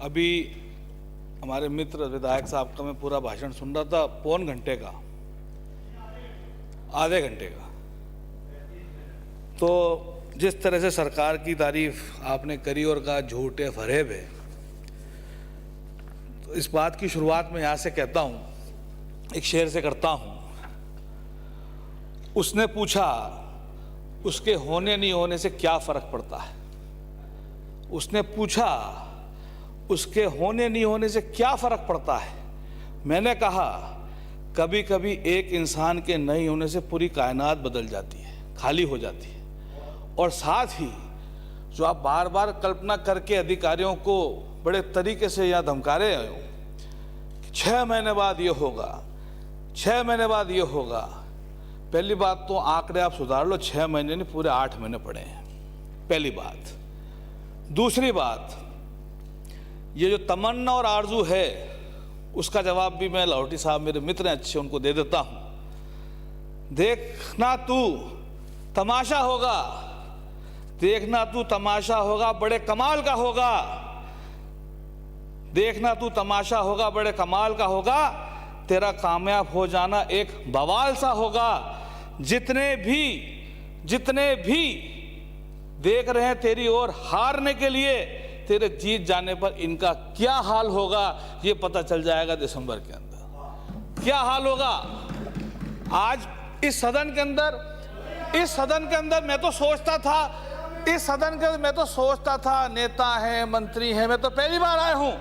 अभी हमारे मित्र विधायक साहब का मैं पूरा भाषण सुन रहा था, पौन घंटे का, आधे घंटे का। तो जिस तरह से सरकार की तारीफ आपने करी और कहा झूठे फरेब है, तो इस बात की शुरुआत में यहाँ से कहता हूँ, एक शेर से करता हूँ। उसने पूछा उसके होने नहीं होने से क्या फर्क पड़ता है। उसने पूछा उसके होने नहीं होने से क्या फर्क पड़ता है। मैंने कहा कभी कभी एक इंसान के नहीं होने से पूरी कायनात बदल जाती है, खाली हो जाती है। और साथ ही जो आप बार बार कल्पना करके अधिकारियों को बड़े तरीके से यहाँ धमका रहे हो कि 6 महीने बाद ये होगा, 6 महीने बाद ये होगा। पहली बात तो आंकड़े आप सुधार लो, 6 महीने नहीं पूरे 8 महीने पड़े हैं, पहली बात। दूसरी बात, ये जो तमन्ना और आरजू है उसका जवाब भी मैं लाहौटी साहब मेरे मित्र हैं अच्छे, उनको दे देता हूं। देखना तू तमाशा होगा, देखना तू तमाशा होगा, बड़े कमाल का होगा। देखना तू तमाशा होगा, बड़े कमाल का होगा। तेरा कामयाब हो जाना एक बवाल सा होगा। जितने भी देख रहे हैं तेरी ओर हारने के लिए, तेरे जीत जाने पर इनका क्या हाल होगा ये पता चल जाएगा दिसंबर के अंदर। क्या हाल होगा आज इस सदन के अंदर मैं तो सोचता था नेता हैं, मंत्री हैं, मैं तो पहली बार आया हूं,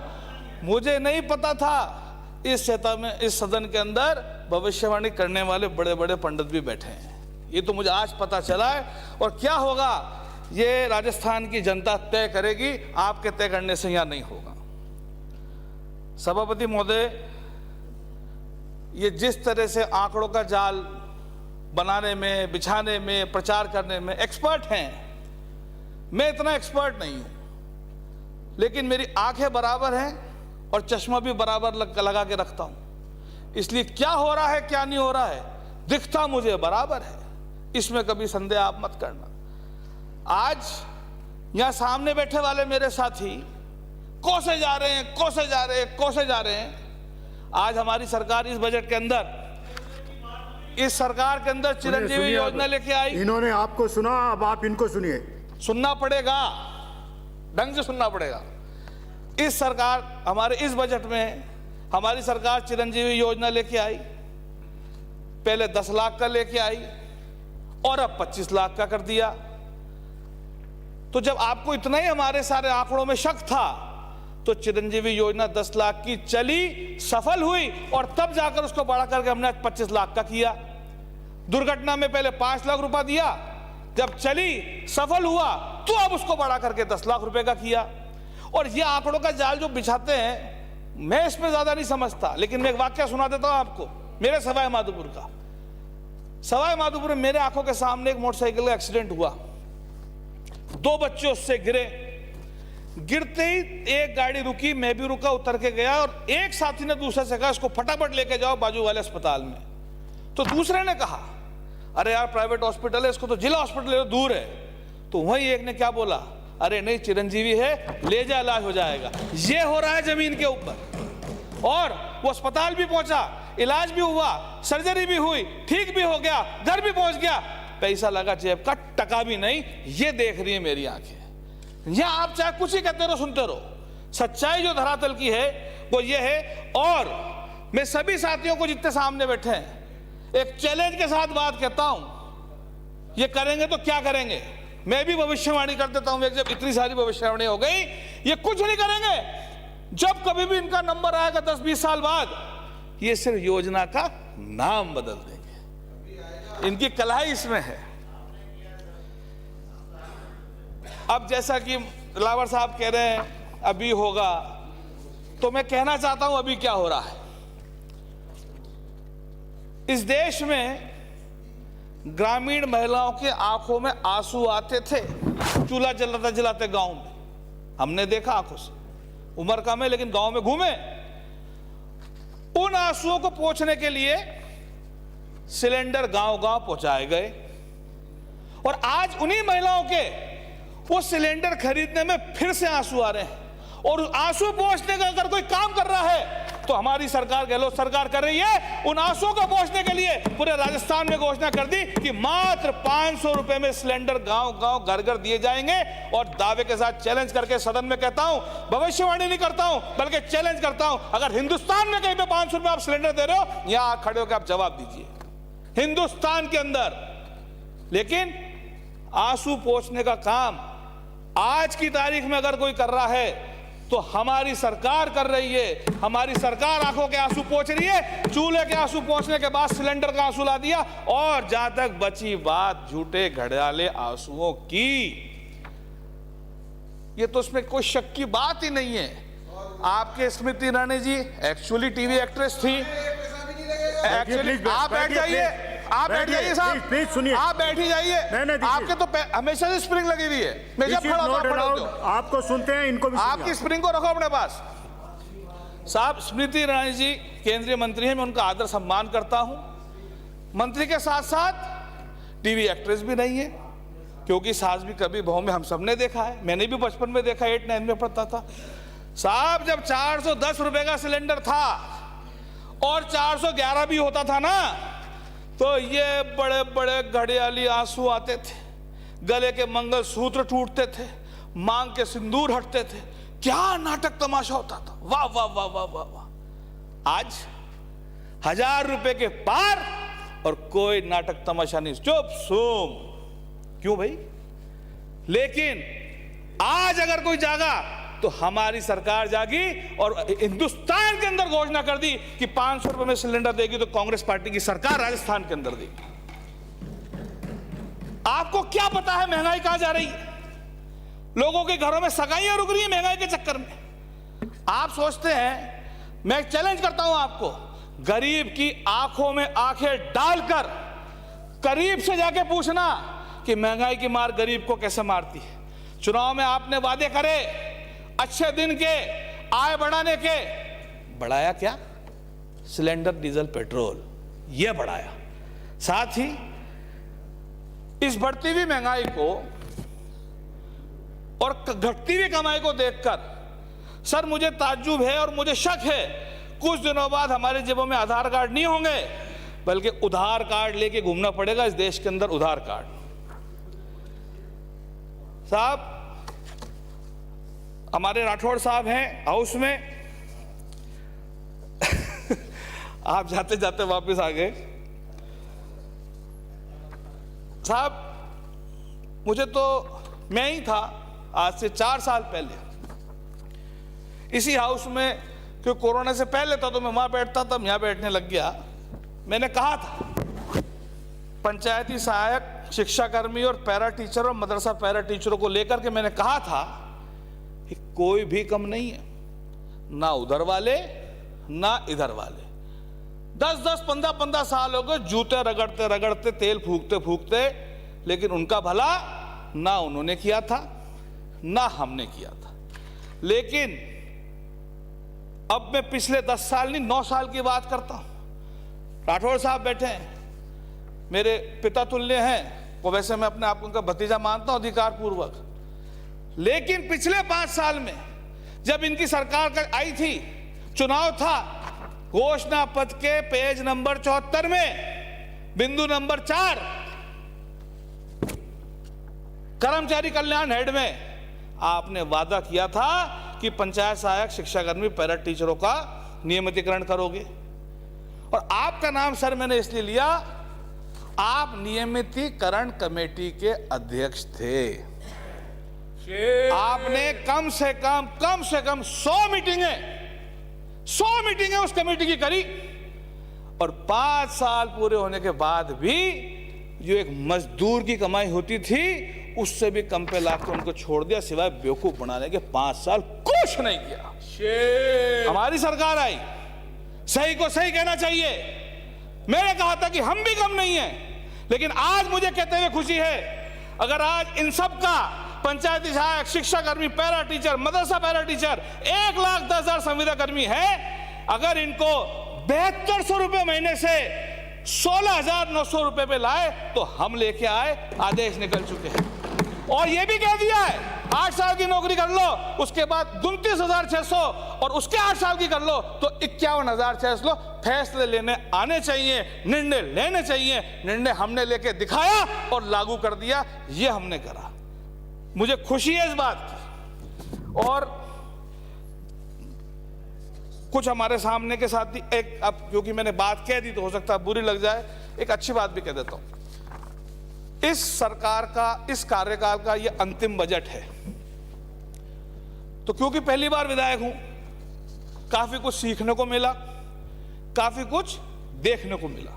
मुझे नहीं पता था इस सदन के अंदर भविष्यवाणी करने वाले बड़े बड़े पंडित भी बैठे हैं। ये तो मुझे आज पता चला है। और क्या होगा ये राजस्थान की जनता तय करेगी, आपके तय करने से यहां नहीं होगा। सभापति महोदय, ये जिस तरह से आंकड़ों का जाल बनाने में, बिछाने में, प्रचार करने में एक्सपर्ट हैं, मैं इतना एक्सपर्ट नहीं हूं, लेकिन मेरी आंखें बराबर हैं और चश्मा भी बराबर लगा के रखता हूं। इसलिए क्या हो रहा है क्या नहीं हो रहा है दिखता मुझे बराबर है, इसमें कभी संदेह आप मत करना। आज यहां सामने बैठे वाले मेरे साथी कोसे जा रहे हैं। आज हमारी सरकार इस बजट के अंदर, इस सरकार के अंदर चिरंजीवी योजना लेके आई। इन्होंने आपको सुना, अब आप इनको सुनिए। सुनना पड़ेगा, ढंग से सुनना पड़ेगा। इस सरकार, हमारे इस बजट में हमारी सरकार चिरंजीवी योजना लेके आई। पहले 10 लाख का लेके आई और अब 25 लाख का कर दिया। तो जब आपको इतना ही हमारे सारे आंकड़ों में शक था, तो चिरंजीवी योजना 10 लाख की चली, सफल हुई और तब जाकर उसको बढ़ा करके हमने 25 लाख का किया। दुर्घटना में पहले 5 लाख रुपया दिया, जब चली सफल हुआ तो अब उसको बढ़ा करके 10 लाख रुपए का किया। और ये आंकड़ों का जाल जो बिछाते हैं, मैं इसमें ज्यादा नहीं समझता, लेकिन मैं एक वाक्य सुना देता हूं आपको मेरे सवाई माधोपुर का। सवाई माधोपुर में मेरे आंखों के सामने एक मोटरसाइकिल का एक्सीडेंट हुआ। 2 बच्चे उससे गिरे। गिरते ही एक गाड़ी रुकी, मैं भी रुका, उतर के गया और एक साथी ने दूसरे से कहा इसको फटाफट लेके जाओ बाजू वाले अस्पताल में। तो दूसरे ने कहा अरे यार प्राइवेट हॉस्पिटल है, इसको तो जिला हॉस्पिटल दूर है। तो वही एक ने क्या बोला, अरे नहीं चिरंजीवी है, ले जा, इलाज हो जाएगा। ये हो रहा है जमीन के ऊपर। और वो अस्पताल भी पहुंचा, इलाज भी हुआ, सर्जरी भी हुई, ठीक भी हो गया, घर भी पहुंच गया, पैसा लगा जेब का, टका भी नहीं। ये देख रही है मेरी आंखें। यहां आप चाहे कुछ ही कहते रहो, सुनते रहो, सच्चाई जो धरातल की है वो ये है। और मैं सभी साथियों को जितने सामने बैठे हैं एक चैलेंज के साथ बात कहता हूं, ये करेंगे तो क्या करेंगे। मैं भी भविष्यवाणी कर देता हूं, जब इतनी सारी भविष्यवाणी हो गई, ये कुछ नहीं करेंगे। जब कभी भी इनका नंबर आएगा 10-20 साल बाद, ये सिर्फ योजना का नाम बदल देंगे। इनकी कलाई इसमें है। अब जैसा कि लावर साहब कह रहे हैं अभी होगा, तो मैं कहना चाहता हूं अभी क्या हो रहा है। इस देश में ग्रामीण महिलाओं के आंखों में आंसू आते थे, चूल्हा जलाते गांव में, हमने देखा आंखों से। उम्र कम है लेकिन गांव में घूमे। उन आंसुओं को पोंछने के लिए सिलेंडर गांव गांव पहुंचाए गए। और आज उन्हीं महिलाओं के वो सिलेंडर खरीदने में फिर से आंसू आ रहे हैं। और आंसू पोंछने का अगर कोई काम कर रहा है तो हमारी सरकार, गहलोत सरकार कर रही है। उन आंसुओं को पोंछने के लिए पूरे राजस्थान में घोषणा कर दी कि मात्र 500 रुपए में सिलेंडर गांव-गांव, घर-घर दिए जाएंगे। और दावे के साथ चैलेंज करके सदन में कहता हूं, भविष्यवाणी नहीं करता हूं बल्कि चैलेंज करता हूं, अगर हिंदुस्तान में कहीं पे 500 रुपए आप सिलेंडर दे रहे हो, यहां खड़े होकर आप जवाब दीजिए, हिंदुस्तान के अंदर। लेकिन आंसू पोंछने का काम आज की तारीख में अगर कोई कर रहा है तो हमारी सरकार कर रही है। हमारी सरकार आंखों के आंसू पोंछ रही है। चूल्हे के आंसू पोंछने के बाद सिलेंडर का आंसू ला दिया। और जहां तक बची बात झूठे घड़ियाले आंसुओं की, ये तो उसमें कोई शक की बात ही नहीं है। आपके Smriti Irani ji actually TV actress थी। एक्चुअली आप बैठ जाइए, आप बैठ जाइए साहब, प्लीज सुनिए, आप बैठ ही जाइए। आपके तो हमेशा से स्प्रिंग लगी हुई है। मैं जब खड़ा होता हूं आपको सुनते हैं, इनको भी आपकी स्प्रिंग को रखो अपने पास। साहब स्मृति ईरानी जी केंद्रीय मंत्री हैं, मैं उनका आदर सम्मान करता हूं। मंत्री के साथ साथ टीवी एक्ट्रेस भी नहीं है, क्योंकि सास भी कभी बहू में हम सबने देखा है। मैंने भी बचपन में देखा, 8-9 में पढ़ता था। साहब जब 410 रुपए का सिलेंडर था और 411 भी होता था ना, तो ये बड़े बड़े घड़ियाली आंसू आते थे, गले के मंगलसूत्र टूटते थे, मांग के सिंदूर हटते थे। क्या नाटक तमाशा होता था, वाह वाह वाह वाह वाह वाह। आज 1000 रुपए के पार और कोई नाटक तमाशा नहीं, चुप सूम। क्यों भाई? लेकिन आज अगर कोई जागा तो हमारी सरकार जागी और हिंदुस्तान के अंदर घोषणा कर दी कि 500 रुपए में सिलेंडर देगी तो कांग्रेस पार्टी की सरकार राजस्थान के अंदर देगी। आपको क्या पता है महंगाई कहां जा रही है? लोगों के घरों में सगाइयां रुक रही है महंगाई के चक्कर में। आप सोचते हैं, मैं चैलेंज करता हूं आपको, गरीब की आंखों में आंखें डालकर करीब से जाके पूछना कि महंगाई की मार गरीब को कैसे मारती है। चुनाव में आपने वादे करे अच्छे दिन के, आय बढ़ाने के, बढ़ाया क्या? सिलेंडर, डीजल, पेट्रोल ये बढ़ाया। साथ ही इस बढ़ती हुई महंगाई को और घटती हुई कमाई को देखकर सर मुझे ताज्जुब है और मुझे शक है, कुछ दिनों बाद हमारे जेबों में आधार कार्ड नहीं होंगे बल्कि उधार कार्ड लेके घूमना पड़ेगा इस देश के अंदर, उधार कार्ड। साहब हमारे राठौड़ साहब हैं हाउस में आप जाते जाते वापस आ गए। साहब मुझे तो, मैं ही था आज से 4 साल पहले इसी हाउस में, क्योंकि कोरोना से पहले था तो मैं वहां बैठता था, यहां बैठने लग गया। मैंने कहा था पंचायती सहायक, शिक्षाकर्मी और पैरा टीचर और मदरसा पैरा टीचरों को लेकर के मैंने कहा था कि कोई भी कम नहीं है, ना उधर वाले ना इधर वाले। 10-10, 15-15 साल हो गए जूते रगड़ते रगड़ते, तेल फूकते फूकते, लेकिन उनका भला ना उन्होंने किया था ना हमने किया था। लेकिन अब मैं पिछले 10 साल नहीं 9 साल की बात करता हूं। राठौड़ साहब बैठे हैं, मेरे पिता तुल्य हैं, वो वैसे मैं अपने आप को उनका भतीजा मानता हूं अधिकार पूर्वक। लेकिन पिछले 5 साल में जब इनकी सरकार आई थी, चुनाव था, घोषणा पत्र के पेज नंबर 74 में बिंदु नंबर 4 कर्मचारी कल्याण हेड में आपने वादा किया था कि पंचायत सहायक, शिक्षाकर्मी, पैरा टीचरों का नियमितीकरण करोगे। और आपका नाम सर मैंने इसलिए लिया, आप नियमितीकरण कमेटी के अध्यक्ष थे। आपने कम से कम 100 मीटिंगें उस कमेटी की करी। और 5 साल पूरे होने के बाद भी जो एक मजदूर की कमाई होती थी उससे भी कम पे लाकर उनको छोड़ दिया, सिवाय बेवकूफ बनाने के 5 साल कुछ नहीं किया। हमारी सरकार आई, सही को सही कहना चाहिए। मैंने कहा था कि हम भी कम नहीं है, लेकिन आज मुझे कहते हुए खुशी है, अगर आज इन सब का पंचायती सहायक, शिक्षाकर्मी, पैरा टीचर, मदरसा पैरा टीचर 1,10,000 संविदा कर्मी है, अगर इनको 7200 रुपए महीने से 16,900 रुपए पे लाए तो हम लेके आए, आदेश निकल चुके हैं। और ये भी कह दिया है 8 साल की नौकरी कर लो, उसके बाद 29,600 और उसके 8 साल की कर लो तो 51,600। फैसले लेने आने चाहिए, निर्णय लेने चाहिए। निर्णय हमने लेके दिखाया और लागू कर दिया, ये हमने करा। मुझे खुशी है इस बात की। और कुछ हमारे सामने के साथ ही एक, अब क्योंकि मैंने बात कह दी तो हो सकता है बुरी लग जाए, एक अच्छी बात भी कह देता हूं। इस सरकार का, इस कार्यकाल का यह अंतिम बजट है। तो क्योंकि पहली बार विधायक हूं, काफी कुछ सीखने को मिला, काफी कुछ देखने को मिला।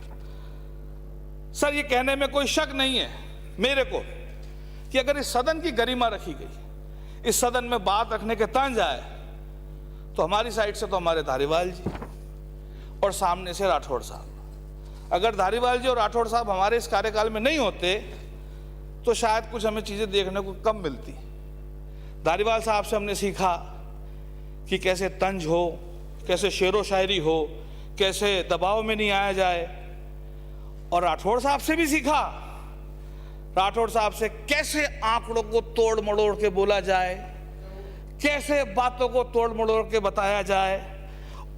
सर, ये कहने में कोई शक नहीं है मेरे को कि अगर इस सदन की गरिमा रखी गई, इस सदन में बात रखने के तंज आए, तो हमारी साइड से तो हमारे धारीवाल जी और सामने से राठौड़ साहब। अगर धारीवाल जी और राठौड़ साहब हमारे इस कार्यकाल में नहीं होते तो शायद कुछ हमें चीजें देखने को कम मिलती। धारीवाल साहब से हमने सीखा कि कैसे तंज हो, कैसे शेरो शायरी हो, कैसे दबाव में नहीं आया जाए। और राठौड़ साहब से भी सीखा, राठौड़ साहब से कैसे आंकड़ों को तोड़ मड़ोड़ के बोला जाए, कैसे बातों को तोड़ मड़ोड़ के बताया जाए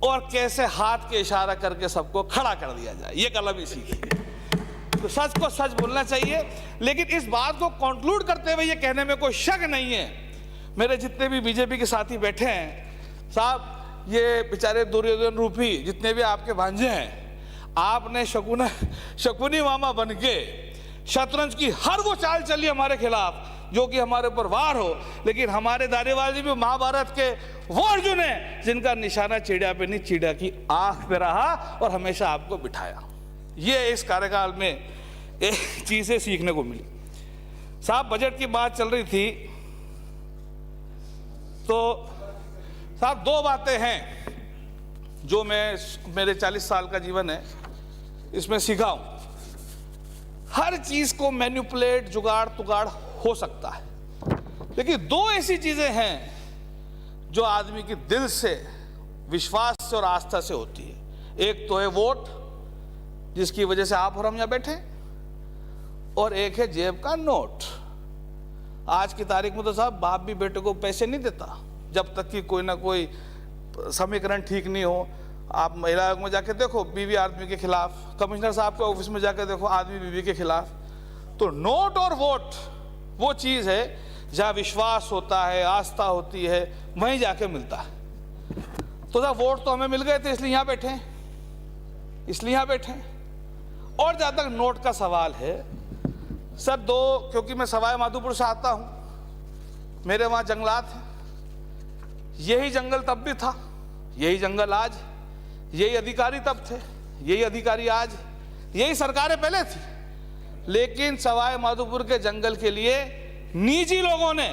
और कैसे हाथ के इशारा करके सबको खड़ा कर दिया जाए। ये कला भी सीखी। तो सच को सच बोलना चाहिए। लेकिन इस बात को कंक्लूड करते हुए ये कहने में कोई शक नहीं है, मेरे जितने भी बीजेपी के साथी बैठे हैं साहब, ये बेचारे दुर्योधन रूपी जितने भी आपके भांजे हैं, आपने शकुनी मामा बन के शतरंज की हर वो चाल चली हमारे खिलाफ जो कि हमारे ऊपर वार हो। लेकिन हमारे दारेवाल जी भी महाभारत के वो अर्जुन है जिनका निशाना चिड़िया पे नहीं, चिड़िया की आंख पे रहा और हमेशा आपको बिठाया। ये इस कार्यकाल में एक चीजें सीखने को मिली। साहब, बजट की बात चल रही थी तो साहब 2 बातें हैं जो मैं, मेरे 40 साल का जीवन है, इसमें सीखा हूं। हर चीज को मैनिपुलेट, जुगाड़ तुगाड़ हो सकता है, लेकिन 2 ऐसी चीजें हैं जो आदमी के दिल से, विश्वास से और आस्था से होती है। एक तो है वोट, जिसकी वजह से आप और हम यहां बैठे, और एक है जेब का नोट। आज की तारीख में तो साहब बाप भी बेटे को पैसे नहीं देता जब तक कि कोई ना कोई समीकरण ठीक नहीं हो। आप महिला आयोग में जाके देखो, बीवी आदमी के खिलाफ, कमिश्नर साहब के ऑफिस में जाके देखो, आदमी बीवी के खिलाफ। तो नोट और वोट वो चीज है जहां विश्वास होता है, आस्था होती है, वहीं जाके मिलता है। तो साहब वोट तो हमें मिल गए थे, इसलिए यहां बैठे, इसलिए यहां बैठे। और जहां तक नोट का सवाल है सर, 2, क्योंकि मैं सवाई माधोपुर से आता हूं, मेरे वहां जंगलात हैं। यही जंगल तब भी था, यही जंगल आज, यही अधिकारी तब थे, यही अधिकारी आज, यही सरकारें पहले थी। लेकिन सवाई माधोपुर के जंगल के लिए निजी लोगों ने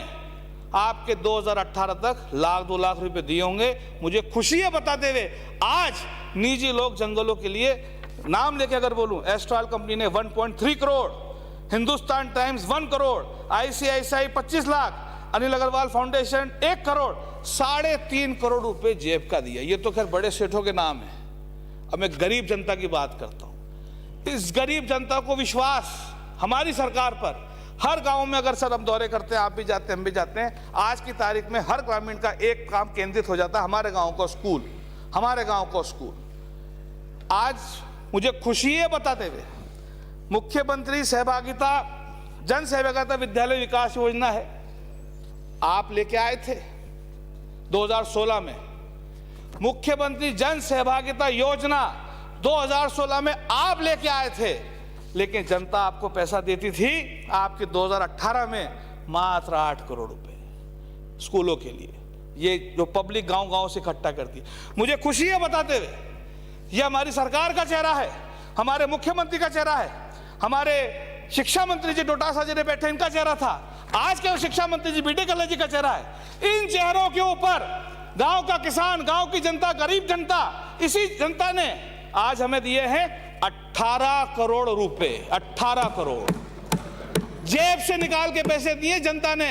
आपके 2018 तक लाख 2 लाख रुपए दिए होंगे। मुझे खुशी है बताते हुए, आज निजी लोग जंगलों के लिए, नाम लेके अगर बोलूं, एस्ट्रॉल कंपनी ने 1.3 crore, Hindustan Times 1 crore, ICICI 25 lakh, Anil Agarwal foundation 1 crore, 3.5 crore रुपए जेब का दिया। ये तो खैर बड़े सेठों के नाम है। अब मैं गरीब जनता की बात करता हूं। इस गरीब जनता को विश्वास हमारी सरकार पर, हर गांव में अगर सर हम दौरे करते हैं, आप भी जाते हैं, हम भी जाते हैं, आज की तारीख में हर ग्रामीण का एक काम केंद्रित हो जाता है, हमारे गांव का स्कूल, हमारे गांव का स्कूल। आज मुझे खुशी है बताते हुए, मुख्यमंत्री सहभागिता, जन सहभागिता विद्यालय विकास योजना है, आप लेके आए थे 2016 में। मुख्यमंत्री जन सहभागिता योजना 2016 में आप लेके आए थे, लेकिन जनता आपको पैसा देती थी आपके 2018 में मात्र 8 करोड़ रुपए स्कूलों के लिए, ये जो पब्लिक गांव गांव से इकट्ठा करती है। मुझे खुशी है बताते हुए, ये हमारी सरकार का चेहरा है, हमारे मुख्यमंत्री का चेहरा है, हमारे शिक्षा मंत्री जी डोटासा जी ने बैठे, इनका चेहरा था, आज के शिक्षा मंत्री जी BD कल्ला जी का चेहरा है। इन चेहरों के ऊपर गांव का किसान, गांव की जनता, गरीब जनता, इसी जनता ने आज हमें दिए हैं 18 करोड़ रुपए, 18 करोड़ जेब से निकाल के पैसे दिए जनता ने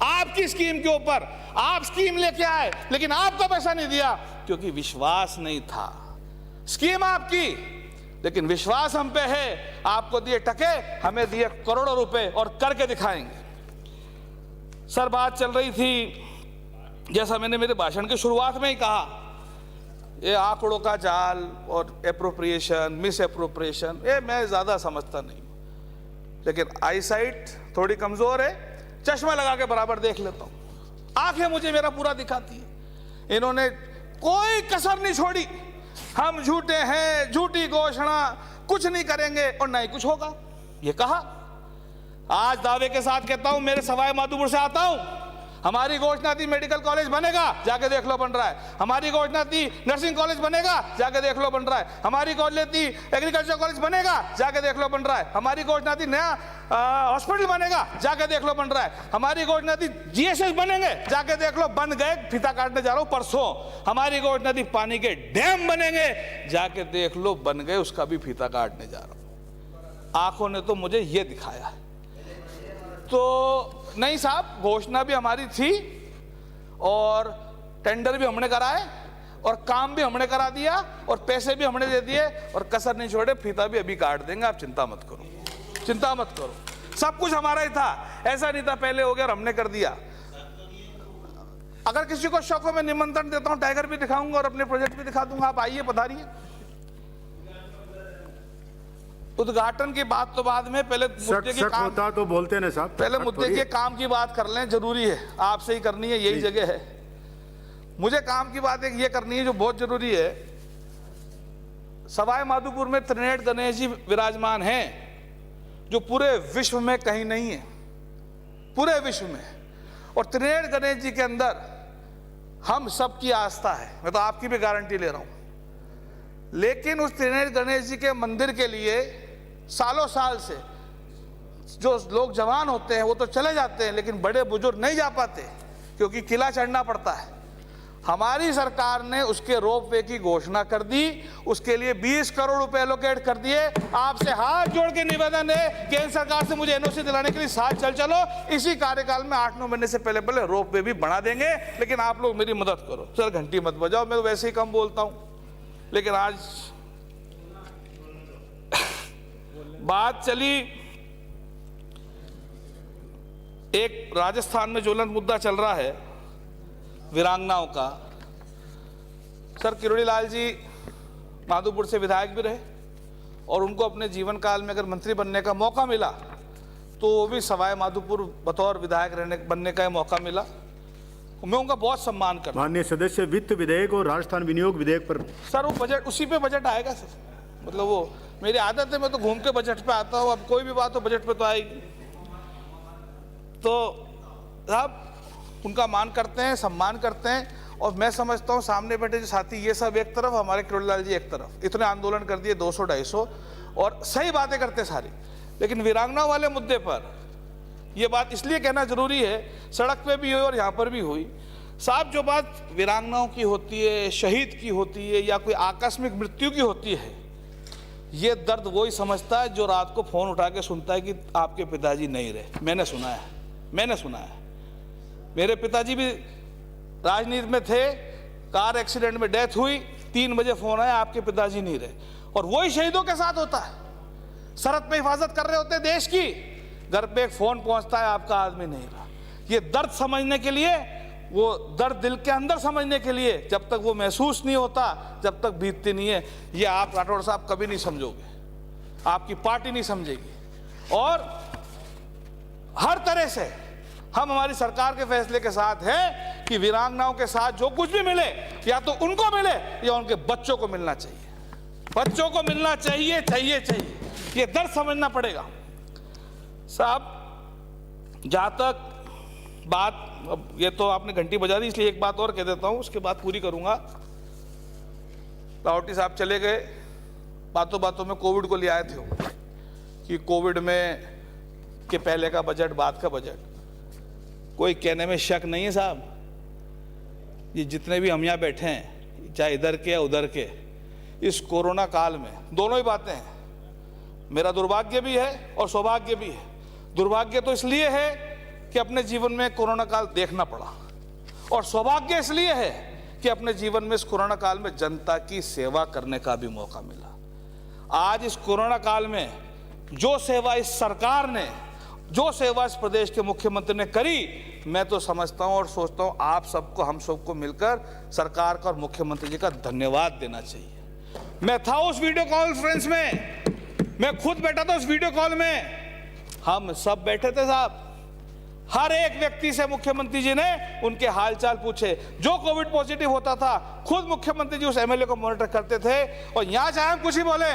आपकी स्कीम के ऊपर। आप स्कीम लेके आए लेकिन आपका पैसा नहीं दिया क्योंकि विश्वास नहीं था। स्कीम आपकी, लेकिन विश्वास हम पे है। आपको दिए टके, हमें दिए करोड़ों रुपए और करके दिखाएंगे। सर बात चल रही थी, जैसा मैंने मेरे भाषण की शुरुआत में ही कहा, ये आंकड़ों का जाल और एप्रोप्रिएशन, मिस एप्रोप्रिएशन, ये मैं ज़्यादा समझता नहीं, लेकिन आई साइट थोड़ी कमज़ोर है, चश्मा लगा के बराबर देख लेता हूँ, आंखें मुझे मेरा पूरा दिखाती है। इन्होंने कोई कसर नहीं छोड़ी, हम झूठे हैं, झूठी घोषणा, कुछ नहीं करेंगे और ना ही कुछ होगा, ये कहा। आज दावे के साथ कहता हूं, मेरे सवाई माधोपुर से आता हूं, हमारी घोषणा थी मेडिकल कॉलेज बनेगा, जाके देख लो बन रहा है। हमारी घोषणा थी नर्सिंग कॉलेज बनेगा, जाके देख लो बन रहा है। हमारी घोषणा थी एग्रीकल्चर कॉलेज बनेगा, जाके देख लो बन रहा है। हमारी घोषणा थी नया हॉस्पिटल बनेगा, जाके देख लो बन रहा है। हमारी घोषणा थी जीएसएस बनेंगे, जाके देख लो बन गए, फीता काटने जा रहा हूं परसों। हमारी घोषणा थी पानी के डैम बनेंगे, जाके देख लो बन गए, उसका भी फीता काटने जा रहा हूं। आंखों ने तो मुझे ये दिखाया है। तो नहीं साहब, घोषणा भी हमारी थी और टेंडर भी हमने कराए और काम भी हमने करा दिया और पैसे भी हमने दे दिए और कसर नहीं छोड़े, फीता भी अभी काट देंगे, आप चिंता मत करो, चिंता मत करो। सब कुछ हमारा ही था, ऐसा नहीं था पहले हो गया और हमने कर दिया। अगर किसी को शौक हो, मैं निमंत्रण देता हूं, टाइगर भी दिखाऊंगा और अपने प्रोजेक्ट भी दिखा दूंगा, आप आइए, पधारिए। उद्घाटन की बात तो बाद में, पहले मुद्दे के काम होता तो बोलते ना साहब, पहले मुद्दे के काम की बात कर लें, जरूरी है, आपसे ही करनी है, यही जगह है। मुझे काम की बात एक ये करनी है जो बहुत जरूरी है। सवाई माधोपुर में त्रिनेत्र गणेश जी विराजमान हैं, जो पूरे विश्व में कहीं नहीं है, पूरे विश्व में। और त्रिनेत्र गणेश जी के अंदर हम सबकी आस्था है, मैं तो आपकी भी गारंटी ले रहा हूं। लेकिन उस त्रिनेत्र गणेश जी के मंदिर के लिए सालों साल से जो लोग जवान होते हैं वो तो चले जाते हैं, लेकिन बड़े बुजुर्ग नहीं जा पाते क्योंकि किला चढ़ना पड़ता है। हमारी सरकार ने उसके रोपवे की घोषणा कर दी, उसके लिए 20 करोड़ रुपए एलोकेट कर दिए। आपसे हाथ जोड़ के निवेदन है, केंद्र सरकार से मुझे एनओसी दिलाने के लिए साथ चलो। इसी कार्यकाल में 8-9 महीने से पहले पहले रोपवे भी बना देंगे, लेकिन आप लोग मेरी मदद करो। सर घंटी मत बजाओ, मैं तो वैसे ही कम बोलता हूं, लेकिन आज बात चली, एक राजस्थान में ज्वलंत मुद्दा चल रहा है वीरांगनाओं का। सर किरोड़ी लाल जी माधोपुर से विधायक भी रहे और उनको अपने जीवन काल में अगर मंत्री बनने का मौका मिला तो वो भी सवाई माधोपुर बतौर विधायक बनने का मौका मिला। मैं उनका बहुत सम्मान करता हूं। माननीय सदस्य, वित्त विधेयक और राजस्थान विनियोग विधेयक पर सर वो बजट, उसी पे बजट आएगा सर, मतलब वो मेरी आदत है, मैं तो घूम के बजट पे आता हूँ, अब कोई भी बात हो बजट पे तो आएगी। तो साहब उनका मान करते हैं, सम्मान करते हैं, और मैं समझता हूँ सामने बैठे जो साथी ये सब एक तरफ, हमारे किरोड़ी लाल जी एक तरफ, इतने आंदोलन कर दिए 200-250 और सही बातें करते सारी। लेकिन वीरांगना वाले मुद्दे पर ये बात इसलिए कहना जरूरी है, सड़क पे भी हुई और यहाँ पर भी हुई साहब। जो बात वीरांगनाओं की होती है, शहीद की होती है या कोई आकस्मिक मृत्यु की होती है, ये दर्द वही समझता है जो रात को फोन उठा के सुनता है कि आपके पिताजी नहीं रहे। मैंने सुना है, मेरे पिताजी भी राजनीति में थे, कार एक्सीडेंट में डेथ हुई, 3 बजे फोन आया आपके पिताजी नहीं रहे। और वही शहीदों के साथ होता है, सरहद पे हिफाजत कर रहे होते हैं देश की, घर पे एक फोन पहुंचता है आपका आदमी नहीं रहा। ये दर्द समझने के लिए, वो दर्द दिल के अंदर समझने के लिए, जब तक वो महसूस नहीं होता, जब तक बीतती नहीं है, ये आप राठौड़ साहब कभी नहीं समझोगे, आपकी पार्टी नहीं समझेगी। और हर तरह से हम हमारी सरकार के फैसले के साथ हैं कि वीरांगनाओं के साथ जो कुछ भी मिले, या तो उनको मिले या उनके बच्चों को मिलना चाहिए, बच्चों को मिलना चाहिए। ये दर्द समझना पड़ेगा साहब। जहां तक बात, अब ये तो आपने घंटी बजा दी, इसलिए एक बात और कह देता हूं, उसके बाद पूरी करूंगा। लाहौटी साहब चले गए, बातों बातों में कोविड को ले आए थे कि कोविड में के पहले का बजट, बाद का बजट। कोई कहने में शक नहीं है साहब, ये जितने भी हम यहाँ बैठे हैं, चाहे इधर के या उधर के, इस कोरोना काल में दोनों ही बातें हैं। मेरा दुर्भाग्य भी है और सौभाग्य भी है। दुर्भाग्य तो इसलिए है कि अपने जीवन में कोरोना काल देखना पड़ा, और सौभाग्य इसलिए है कि अपने जीवन में इस कोरोना काल में जनता की सेवा करने का भी मौका मिला। आज इस कोरोना काल में जो सेवा इस सरकार ने, जो सेवा इस प्रदेश के मुख्यमंत्री ने करी, मैं तो समझता हूं और सोचता हूं आप सबको, हम सबको मिलकर सरकार का और मुख्यमंत्री जी का धन्यवाद देना चाहिए। मैं था उस वीडियो कॉन्फ्रेंस में, मैं खुद बैठा था उस वीडियो कॉल में, हम सब बैठे थे साहब। हर एक व्यक्ति से मुख्यमंत्री जी ने उनके हालचाल पूछे। जो कोविड पॉजिटिव होता था खुद मुख्यमंत्री जी उस एमएलए को मॉनिटर करते थे। और यहां चाहे हम कुछ ही बोले,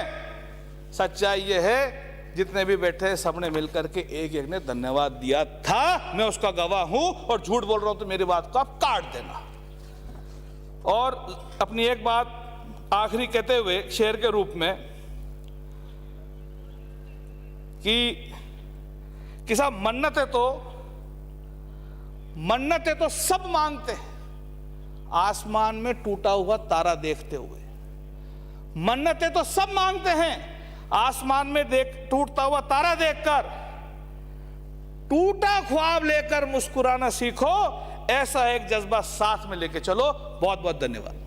सच्चाई ये है जितने भी बैठे सबने मिलकर के एक एक ने धन्यवाद दिया था। मैं उसका गवाह हूं और झूठ बोल रहा हूं तो मेरी बात को आप काट देना। और अपनी एक बात आखिरी कहते हुए शेर के रूप में कि साहब मन्नतें तो सब मांगते हैं आसमान में टूटा हुआ तारा देखते हुए। मन्नतें तो सब मांगते हैं आसमान में टूटता हुआ तारा देखकर। टूटा ख्वाब लेकर मुस्कुराना सीखो, ऐसा एक जज्बा साथ में लेके चलो। बहुत बहुत धन्यवाद।